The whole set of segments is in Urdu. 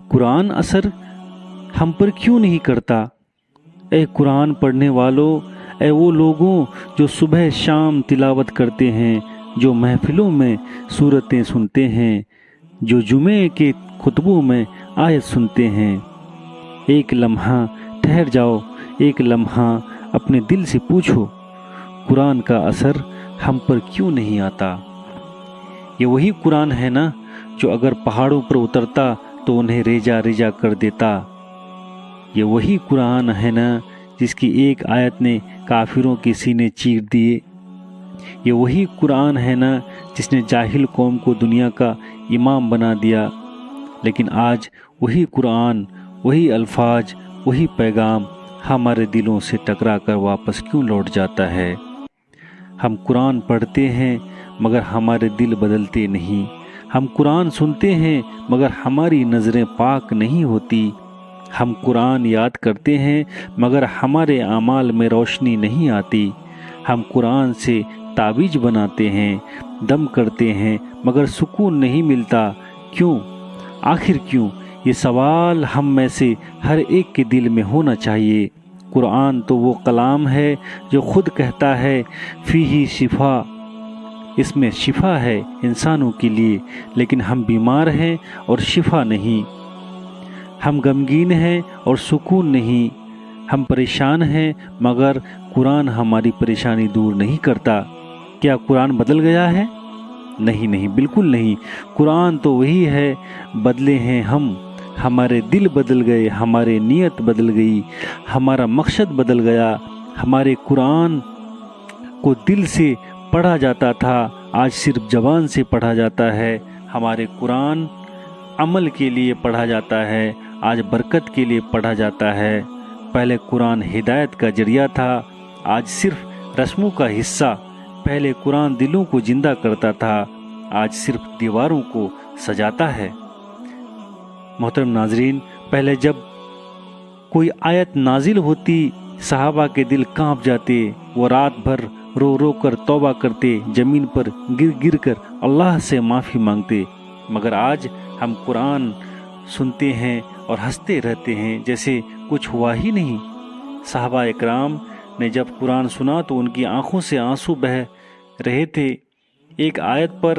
قرآن اثر ہم پر کیوں نہیں کرتا؟ اے قرآن پڑھنے والوں، اے وہ لوگوں جو صبح شام تلاوت کرتے ہیں، جو محفلوں میں سورتیں سنتے ہیں، جو جمعے کے خطبوں میں آیت سنتے ہیں، ایک لمحہ ٹھہر جاؤ، ایک لمحہ اپنے دل سے پوچھو، قرآن کا اثر ہم پر کیوں نہیں آتا؟ یہ وہی قرآن ہے نا جو اگر پہاڑوں پر اترتا تو انہیں ریجا ریجا کر دیتا۔ یہ وہی قرآن ہے نا جس کی ایک آیت نے کافروں کے سینے چیر دیے۔ یہ وہی قرآن ہے نا جس نے جاہل قوم کو دنیا کا امام بنا دیا۔ لیکن آج وہی قرآن، وہی الفاظ، وہی پیغام ہمارے دلوں سے ٹکرا کر واپس کیوں لوٹ جاتا ہے؟ ہم قرآن پڑھتے ہیں مگر ہمارے دل بدلتے نہیں، ہم قرآن سنتے ہیں مگر ہماری نظریں پاک نہیں ہوتی، ہم قرآن یاد کرتے ہیں مگر ہمارے اعمال میں روشنی نہیں آتی، ہم قرآن سے تعویذ بناتے ہیں، دم کرتے ہیں مگر سکون نہیں ملتا۔ کیوں؟ آخر کیوں؟ یہ سوال ہم میں سے ہر ایک کے دل میں ہونا چاہیے۔ قرآن تو وہ کلام ہے جو خود کہتا ہے فیہ شفا، اس میں شفا ہے انسانوں کے لیے، لیکن ہم بیمار ہیں اور شفا نہیں، ہم غمگین ہیں اور سکون نہیں، ہم پریشان ہیں مگر قرآن ہماری پریشانی دور نہیں کرتا۔ کیا قرآن بدل گیا ہے؟ نہیں، بالکل نہیں۔ قرآن تو وہی ہے، بدلے ہیں ہم، ہمارے دل بدل گئے، ہماری نیت بدل گئی، ہمارا مقصد بدل گیا۔ ہمارے قرآن کو دل سے پڑھا جاتا تھا، آج صرف زبان سے پڑھا جاتا ہے۔ ہمارے قرآن عمل کے لیے پڑھا جاتا ہے، آج برکت کے لیے پڑھا جاتا ہے۔ پہلے قرآن ہدایت کا ذریعہ تھا، آج صرف رسموں کا حصہ۔ پہلے قرآن دلوں کو زندہ کرتا تھا، آج صرف دیواروں کو سجاتا ہے۔ محترم ناظرین، پہلے جب کوئی آیت نازل ہوتی صحابہ کے دل کانپ جاتے، وہ رات بھر رو رو کر توبہ کرتے، زمین پر گر گر کر اللہ سے معافی مانگتے۔ مگر آج ہم قرآن سنتے ہیں اور ہنستے رہتے ہیں جیسے کچھ ہوا ہی نہیں۔ صحابہ اکرام نے جب قرآن سنا تو ان کی آنکھوں سے آنسو بہہ رہے تھے، ایک آیت پر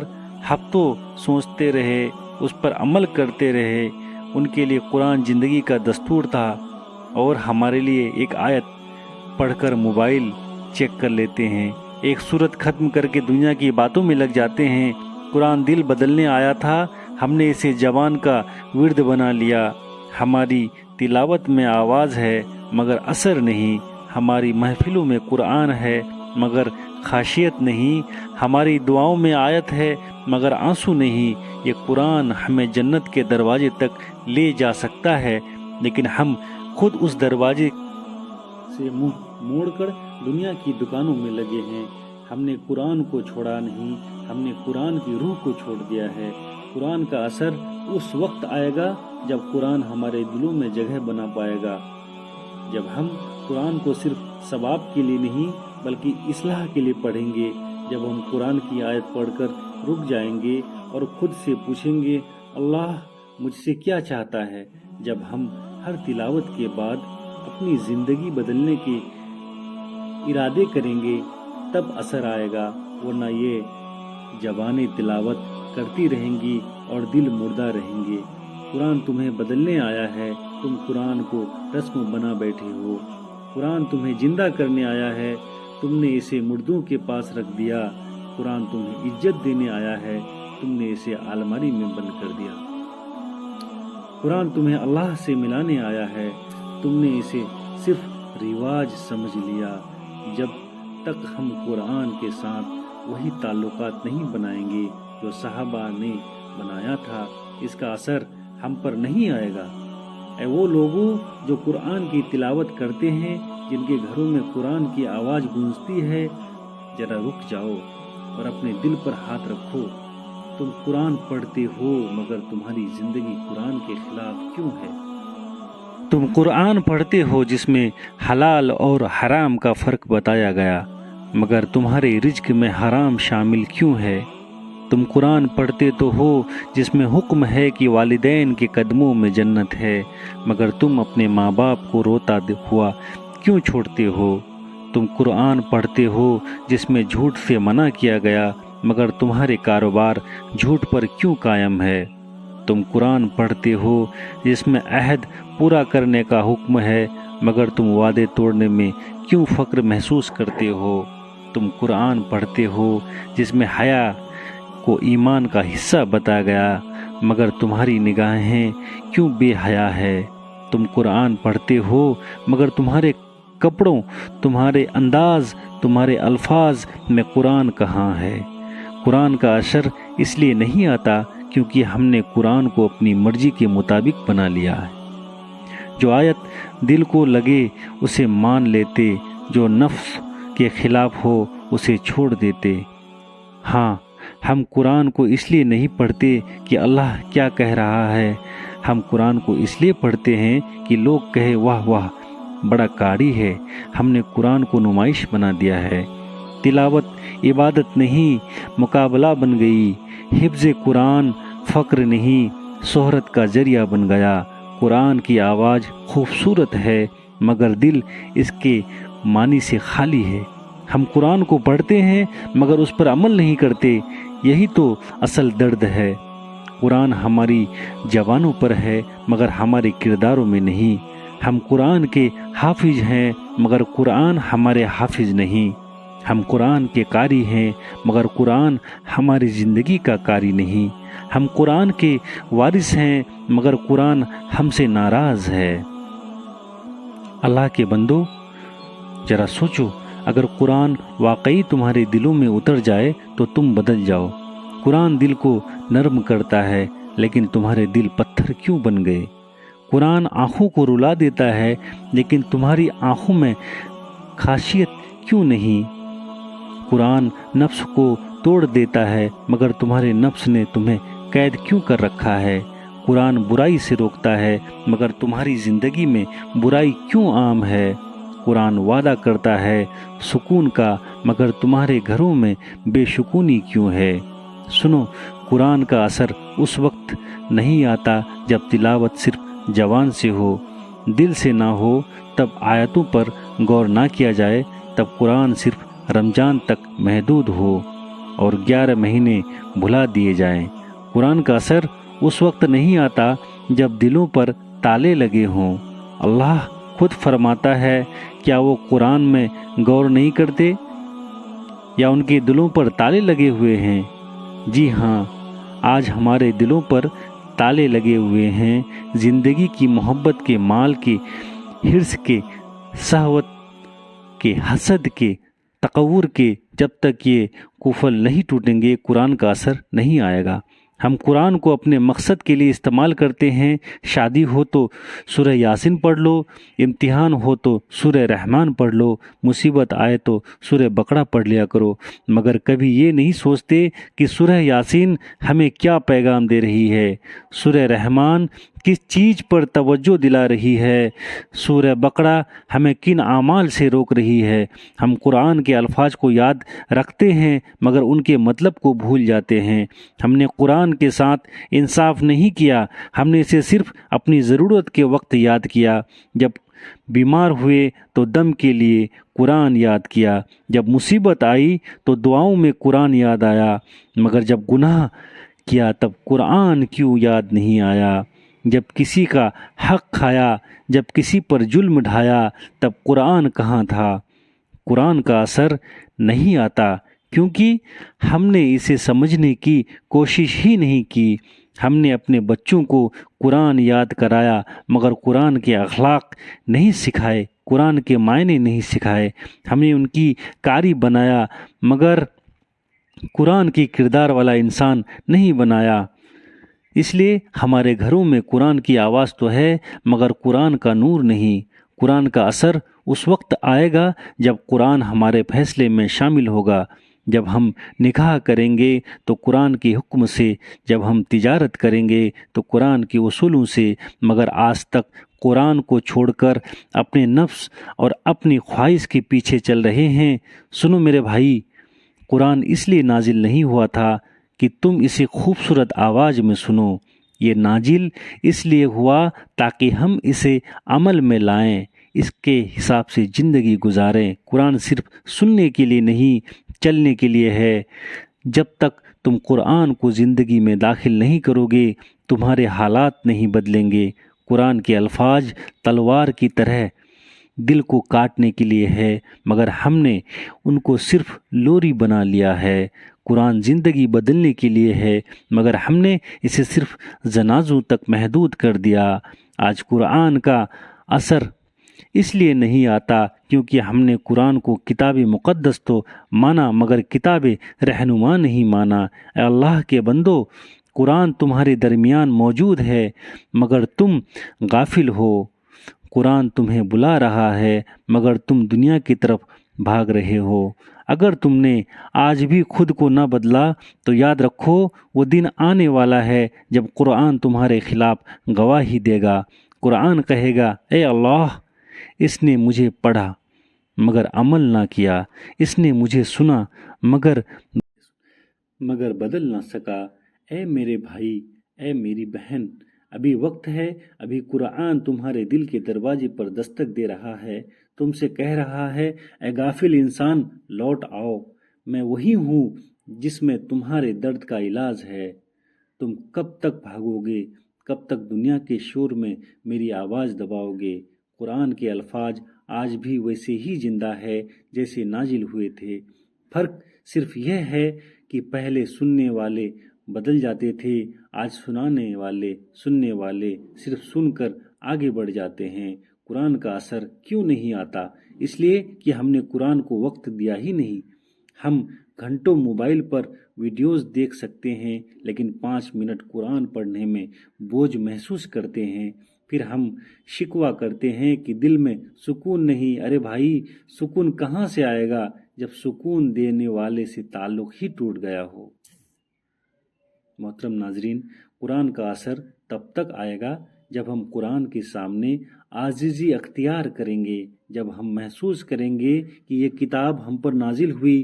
ہفتوں سوچتے رہے، اس پر عمل کرتے رہے۔ ان کے لیے قرآن زندگی کا دستور تھا، اور ہمارے لیے ایک آیت پڑھ کر موبائل چیک کر لیتے ہیں، ایک سورت ختم کر کے دنیا کی باتوں میں لگ جاتے ہیں۔ قرآن دل بدلنے آیا تھا، ہم نے اسے زبان کا ورد بنا لیا۔ ہماری تلاوت میں آواز ہے مگر اثر نہیں، ہماری محفلوں میں قرآن ہے مگر خاشیت نہیں، ہماری دعاؤں میں آیت ہے مگر آنسو نہیں۔ یہ قرآن ہمیں جنت کے دروازے تک لے جا سکتا ہے، لیکن ہم خود اس دروازے سے منہ موڑ کر دنیا کی دکانوں میں لگے ہیں۔ ہم نے قرآن کو چھوڑا نہیں، ہم نے قرآن کی روح کو چھوڑ دیا ہے۔ قرآن کا اثر اس وقت آئے گا جب قرآن ہمارے دلوں میں جگہ بنا پائے گا، جب ہم قرآن کو صرف ثواب کے لیے نہیں بلکہ اصلاح کے لیے پڑھیں گے، جب ہم قرآن کی آیت پڑھ کر رک جائیں گے اور خود سے پوچھیں گے اللہ مجھ سے کیا چاہتا ہے، جب ہم ہر تلاوت کے بعد اپنی زندگی بدلنے کے ارادے کریں گے تب اثر آئے گا، ورنہ یہ زبانیں تلاوت کرتی رہیں گی اور دل مردہ رہیں گے۔ قرآن تمہیں بدلنے آیا ہے، تم قرآن کو رسم بنا بیٹھے ہو۔ قرآن تمہیں زندہ کرنے آیا ہے، تم نے اسے مردوں کے پاس رکھ دیا۔ قرآن تمہیں عزت دینے آیا ہے، تم نے اسے الماری میں بند کر دیا۔ قرآن تمہیں اللہ سے ملانے آیا ہے، تم نے اسے صرف رواج سمجھ لیا۔ جب تک ہم قرآن کے ساتھ وہی تعلقات نہیں بنائیں گے جو صحابہ نے بنایا تھا، اس کا اثر ہم پر نہیں آئے گا۔ اے وہ لوگوں جو قرآن کی تلاوت کرتے ہیں، جن کے گھروں میں قرآن کی آواز گونجتی ہے، ذرا رک جاؤ اور اپنے دل پر ہاتھ رکھو۔ تم قرآن پڑھتے ہو مگر تمہاری زندگی قرآن کے خلاف کیوں ہے؟ تم قرآن پڑھتے ہو جس میں حلال اور حرام کا فرق بتایا گیا، مگر تمہارے رزق میں حرام شامل کیوں ہے؟ تم قرآن پڑھتے تو ہو جس میں حکم ہے کہ والدین کے قدموں میں جنت ہے، مگر تم اپنے ماں باپ کو روتا ہوا کیوں چھوڑتے ہو؟ تم قرآن پڑھتے ہو جس میں جھوٹ سے منع کیا گیا، مگر تمہارے کاروبار جھوٹ پر کیوں قائم ہے؟ تم قرآن پڑھتے ہو جس میں عہد پورا کرنے کا حکم ہے، مگر تم وعدے توڑنے میں کیوں فخر محسوس کرتے ہو؟ تم قرآن پڑھتے ہو جس میں حیا کو ایمان کا حصہ بتایا گیا، مگر تمہاری نگاہیں کیوں بے حیا ہے؟ تم قرآن پڑھتے ہو مگر تمہارے کپڑوں، تمہارے انداز، تمہارے الفاظ میں قرآن کہاں ہے؟ قرآن کا اثر اس لیے نہیں آتا کیونکہ ہم نے قرآن کو اپنی مرضی کے مطابق بنا لیا ہے۔ جو آیت دل کو لگے اسے مان لیتے، جو نفس کے خلاف ہو اسے چھوڑ دیتے۔ ہاں، ہم قرآن کو اس لیے نہیں پڑھتے کہ اللہ کیا کہہ رہا ہے، ہم قرآن کو اس لیے پڑھتے ہیں کہ لوگ کہے واہ واہ بڑا قاری ہے۔ ہم نے قرآن کو نمائش بنا دیا ہے۔ تلاوت عبادت نہیں، مقابلہ بن گئی۔ حفظ قرآن فقر نہیں، شہرت کا ذریعہ بن گیا۔ قرآن کی آواز خوبصورت ہے مگر دل اس کے معنی سے خالی ہے۔ ہم قرآن کو پڑھتے ہیں مگر اس پر عمل نہیں کرتے، یہی تو اصل درد ہے۔ قرآن ہماری زبانوں پر ہے مگر ہمارے کرداروں میں نہیں۔ ہم قرآن کے حافظ ہیں مگر قرآن ہمارے حافظ نہیں۔ ہم قرآن کے قاری ہیں مگر قرآن ہماری زندگی کا قاری نہیں۔ ہم قرآن کے وارث ہیں مگر قرآن ہم سے ناراض ہے۔ اللہ کے بندو، ذرا سوچو، اگر قرآن واقعی تمہارے دلوں میں اتر جائے تو تم بدل جاؤ۔ قرآن دل کو نرم کرتا ہے، لیکن تمہارے دل پتھر کیوں بن گئے؟ قرآن آنکھوں کو رلا دیتا ہے، لیکن تمہاری آنکھوں میں خاشیت کیوں نہیں؟ قرآن نفس کو توڑ دیتا ہے، مگر تمہارے نفس نے تمہیں قید کیوں کر رکھا ہے؟ قرآن برائی سے روکتا ہے، مگر تمہاری زندگی میں برائی کیوں عام ہے؟ قرآن وعدہ کرتا ہے سکون کا، مگر تمہارے گھروں میں بے سکونی کیوں ہے؟ سنو، قرآن کا اثر اس وقت نہیں آتا جب تلاوت صرف زبان سے ہو، دل سے نہ ہو، تب آیتوں پر غور نہ کیا جائے، تب قرآن صرف رمضان تک محدود ہو اور 11 مہینے بھلا دیے جائیں۔ قرآن کا اثر اس وقت نہیں آتا جب دلوں پر تالے لگے ہوں۔ اللہ خود فرماتا ہے، کیا وہ قرآن میں غور نہیں کرتے یا ان کے دلوں پر تالے لگے ہوئے ہیں؟ جی ہاں، آج ہمارے دلوں پر تالے لگے ہوئے ہیں، زندگی کی محبت کے، مال کے، حرص کے، شہوت کے، حسد کے، تکبر کے۔ جب تک یہ قفل نہیں ٹوٹیں گے قرآن کا اثر نہیں آئے گا۔ ہم قرآن کو اپنے مقصد کے لیے استعمال کرتے ہیں۔ شادی ہو تو سورہ یاسین پڑھ لو، امتحان ہو تو سورہ رحمان پڑھ لو، مصیبت آئے تو سورہ بقرہ پڑھ لیا کرو، مگر کبھی یہ نہیں سوچتے کہ سورہ یاسین ہمیں کیا پیغام دے رہی ہے، سورہ رحمان کس چیز پر توجہ دلا رہی ہے، سورہ بقرہ ہمیں کن اعمال سے روک رہی ہے۔ ہم قرآن کے الفاظ کو یاد رکھتے ہیں مگر ان کے مطلب کو بھول جاتے ہیں۔ ہم نے قرآن کے ساتھ انصاف نہیں کیا، ہم نے اسے صرف اپنی ضرورت کے وقت یاد کیا۔ جب بیمار ہوئے تو دم کے لیے قرآن یاد کیا، جب مصیبت آئی تو دعاؤں میں قرآن یاد آیا، مگر جب گناہ کیا تب قرآن کیوں یاد نہیں آیا؟ جب کسی کا حق کھایا، جب کسی پر ظلم ڈھایا، تب قرآن کہاں تھا؟ قرآن کا اثر نہیں آتا کیونکہ ہم نے اسے سمجھنے کی کوشش ہی نہیں کی۔ ہم نے اپنے بچوں کو قرآن یاد کرایا مگر قرآن کے اخلاق نہیں سکھائے، قرآن کے معنی نہیں سکھائے۔ ہم نے ان کی قاری بنایا مگر قرآن کی کردار والا انسان نہیں بنایا۔ اس لیے ہمارے گھروں میں قرآن کی آواز تو ہے مگر قرآن کا نور نہیں۔ قرآن کا اثر اس وقت آئے گا جب قرآن ہمارے فیصلے میں شامل ہوگا۔ جب ہم نکاح کریں گے تو قرآن کے حکم سے، جب ہم تجارت کریں گے تو قرآن کے اصولوں سے، مگر آج تک قرآن کو چھوڑ کر اپنے نفس اور اپنی خواہش کے پیچھے چل رہے ہیں۔ سنو میرے بھائی، قرآن اس لیے نازل نہیں ہوا تھا کہ تم اسے خوبصورت آواز میں سنو۔ یہ نازل اس لیے ہوا تاکہ ہم اسے عمل میں لائیں، اس کے حساب سے زندگی گزاریں۔ قرآن صرف سننے کے لیے نہیں، چلنے کے لیے ہے۔ جب تک تم قرآن کو زندگی میں داخل نہیں کرو گے، تمہارے حالات نہیں بدلیں گے۔ قرآن کے الفاظ تلوار کی طرح دل کو کاٹنے کے لیے ہے، مگر ہم نے ان کو صرف لوری بنا لیا ہے۔ قرآن زندگی بدلنے کے لیے ہے، مگر ہم نے اسے صرف جنازوں تک محدود کر دیا۔ آج قرآن کا اثر اس لیے نہیں آتا کیونکہ ہم نے قرآن کو کتاب مقدس تو مانا مگر کتاب رہنما نہیں مانا۔ اے اللہ کے بندو، قرآن تمہارے درمیان موجود ہے مگر تم غافل ہو۔ قرآن تمہیں بلا رہا ہے مگر تم دنیا کی طرف بھاگ رہے ہو۔ اگر تم نے آج بھی خود کو نہ بدلا تو یاد رکھو وہ دن آنے والا ہے جب قرآن تمہارے خلاف گواہی دے گا۔ قرآن کہے گا، اے اللہ، اس نے مجھے پڑھا مگر عمل نہ کیا، اس نے مجھے سنا مگر بدل نہ سکا۔ اے میرے بھائی، اے میری بہن، ابھی وقت ہے، ابھی قرآن تمہارے دل کے دروازے پر دستک دے رہا ہے، تم سے کہہ رہا ہے، اے غافل انسان، لوٹ آؤ، میں وہی ہوں جس میں تمہارے درد کا علاج ہے۔ تم کب تک بھاگو گے؟ کب تک دنیا کے شور میں میری آواز دباؤ گے؟ قرآن کے الفاظ آج بھی ویسے ہی زندہ ہے جیسے نازل ہوئے تھے۔ فرق صرف یہ ہے کہ پہلے سننے والے بدل جاتے تھے، آج سننے والے صرف سن کر آگے بڑھ جاتے ہیں۔ قرآن کا اثر کیوں نہیں آتا؟ اس لیے کہ ہم نے قرآن کو وقت دیا ہی نہیں۔ ہم گھنٹوں موبائل پر ویڈیوز دیکھ سکتے ہیں لیکن 5 منٹ قرآن پڑھنے میں بوجھ محسوس کرتے ہیں۔ پھر ہم شکوہ کرتے ہیں کہ دل میں سکون نہیں۔ ارے بھائی، سکون کہاں سے آئے گا جب سکون دینے والے سے تعلق ہی ٹوٹ گیا ہو؟ محترم ناظرین، قرآن کا اثر تب تک آئے گا جب ہم قرآن کے سامنے عاجزی اختیار کریں گے، جب ہم محسوس کریں گے کہ یہ کتاب ہم پر نازل ہوئی۔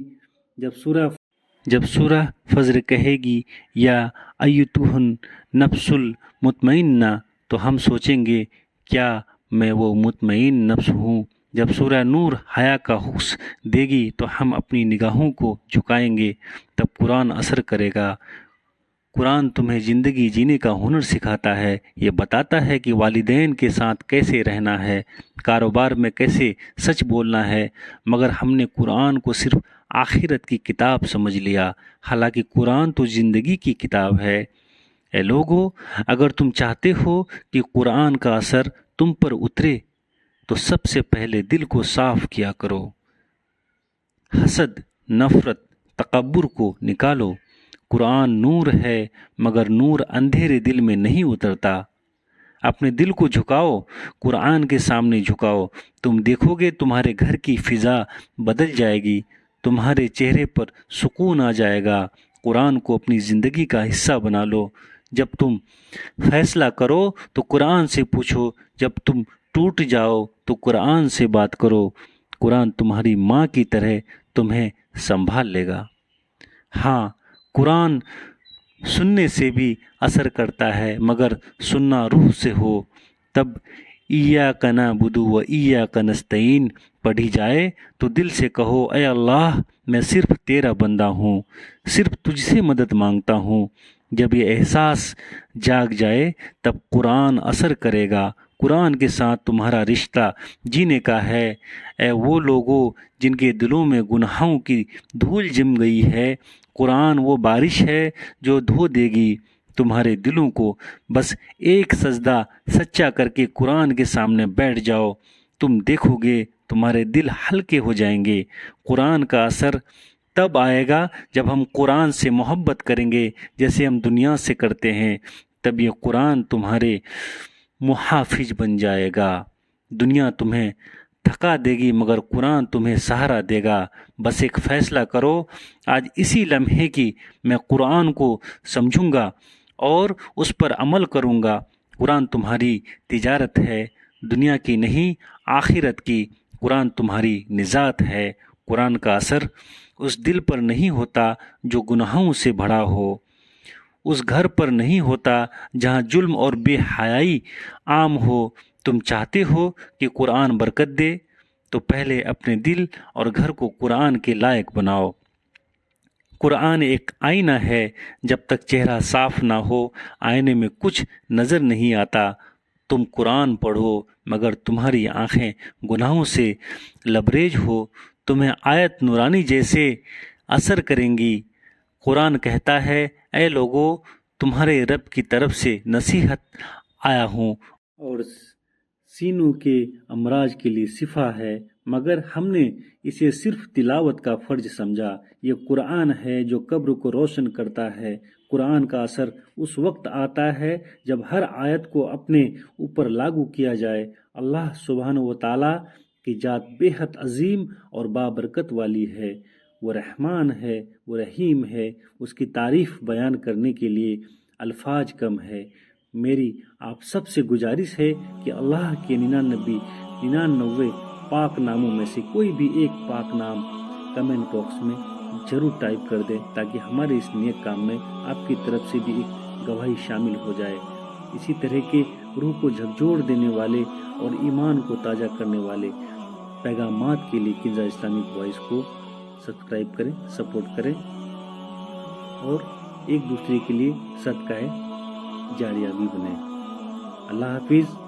جب سورہ فجر کہے گی یا ایتھا النفس المطمئنہ تو ہم سوچیں گے کیا میں وہ مطمئن نفس ہوں۔ جب سورہ نور حیا کا حکم دے گی تو ہم اپنی نگاہوں کو جھکائیں گے، تب قرآن اثر کرے گا۔ قرآن تمہیں زندگی جینے کا ہنر سکھاتا ہے، یہ بتاتا ہے کہ والدین کے ساتھ کیسے رہنا ہے، کاروبار میں کیسے سچ بولنا ہے، مگر ہم نے قرآن کو صرف آخرت کی کتاب سمجھ لیا، حالانکہ قرآن تو زندگی کی کتاب ہے۔ اے لوگو، اگر تم چاہتے ہو کہ قرآن کا اثر تم پر اترے تو سب سے پہلے دل کو صاف کیا کرو۔ حسد، نفرت، تکبر کو نکالو۔ قرآن نور ہے مگر نور اندھیرے دل میں نہیں اترتا۔ اپنے دل کو جھکاؤ، قرآن کے سامنے جھکاؤ، تم دیکھو گے تمہارے گھر کی فضا بدل جائے گی، تمہارے چہرے پر سکون آ جائے گا۔ قرآن کو اپنی زندگی کا حصہ بنا لو۔ جب تم فیصلہ کرو تو قرآن سے پوچھو، جب تم ٹوٹ جاؤ تو قرآن سے بات کرو۔ قرآن تمہاری ماں کی طرح تمہیں سنبھال لے گا۔ ہاں، قرآن سننے سے بھی اثر کرتا ہے مگر سننا روح سے ہو، تب ایاک نعبد و ایاک نستعین پڑھی جائے تو دل سے کہو، اے اللہ، میں صرف تیرا بندہ ہوں، صرف تجھ سے مدد مانگتا ہوں۔ جب یہ احساس جاگ جائے تب قرآن اثر کرے گا۔ قرآن کے ساتھ تمہارا رشتہ جینے کا ہے۔ اے وہ لوگوں جن کے دلوں میں گناہوں کی دھول جم گئی ہے، قرآن وہ بارش ہے جو دھو دے گی تمہارے دلوں کو۔ بس ایک سجدہ سچا کر کے قرآن کے سامنے بیٹھ جاؤ، تم دیکھو گے تمہارے دل ہلکے ہو جائیں گے۔ قرآن کا اثر تب آئے گا جب ہم قرآن سے محبت کریں گے جیسے ہم دنیا سے کرتے ہیں، تب یہ قرآن تمہارے محافظ بن جائے گا۔ دنیا تمہیں تھکا دے گی مگر قرآن تمہیں سہارا دے گا۔ بس ایک فیصلہ کرو آج اسی لمحے کی، میں قرآن کو سمجھوں گا اور اس پر عمل کروں گا۔ قرآن تمہاری تجارت ہے، دنیا کی نہیں، آخرت کی۔ قرآن تمہاری نجات ہے۔ قرآن کا اثر اس دل پر نہیں ہوتا جو گناہوں سے بھرا ہو، اس گھر پر نہیں ہوتا جہاں ظلم اور بے حیائی عام ہو۔ تم چاہتے ہو کہ قرآن برکت دے تو پہلے اپنے دل اور گھر کو قرآن کے لائق بناؤ۔ قرآن ایک آئینہ ہے، جب تک چہرہ صاف نہ ہو آئینے میں کچھ نظر نہیں آتا۔ تم قرآن پڑھو مگر تمہاری آنکھیں گناہوں سے لبریز ہو، تمہیں آیت نورانی جیسے اثر کریں گی۔ قرآن کہتا ہے، اے لوگو، تمہارے رب کی طرف سے نصیحت آیا ہوں اور سینوں کے امراض کے لیے شفا ہے، مگر ہم نے اسے صرف تلاوت کا فرض سمجھا۔ یہ قرآن ہے جو قبر کو روشن کرتا ہے۔ قرآن کا اثر اس وقت آتا ہے جب ہر آیت کو اپنے اوپر لاگو کیا جائے۔ اللہ سبحانہ و تعالیٰ کی ذات بے حد عظیم اور بابرکت والی ہے۔ وہ رحمان ہے، وہ رحیم ہے۔ اس کی تعریف بیان کرنے کے لیے الفاظ کم ہے۔ میری آپ سب سے گزارش ہے کہ اللہ کے 99 پاک ناموں میں سے کوئی بھی ایک پاک نام کمنٹ باکس میں ضرور ٹائپ کر دیں، تاکہ ہمارے اس نیک کام میں آپ کی طرف سے بھی ایک گواہی شامل ہو جائے۔ اسی طرح کے روح کو جھکجھور دینے والے اور ایمان کو تازہ کرنے والے پیغامات کے لیے کنزا اسلامک وائس کو سبسکرائب کریں، سپورٹ کریں اور ایک دوسرے کے لیے صدقہ جاریہ بھی بنیں۔ اللہ حافظ۔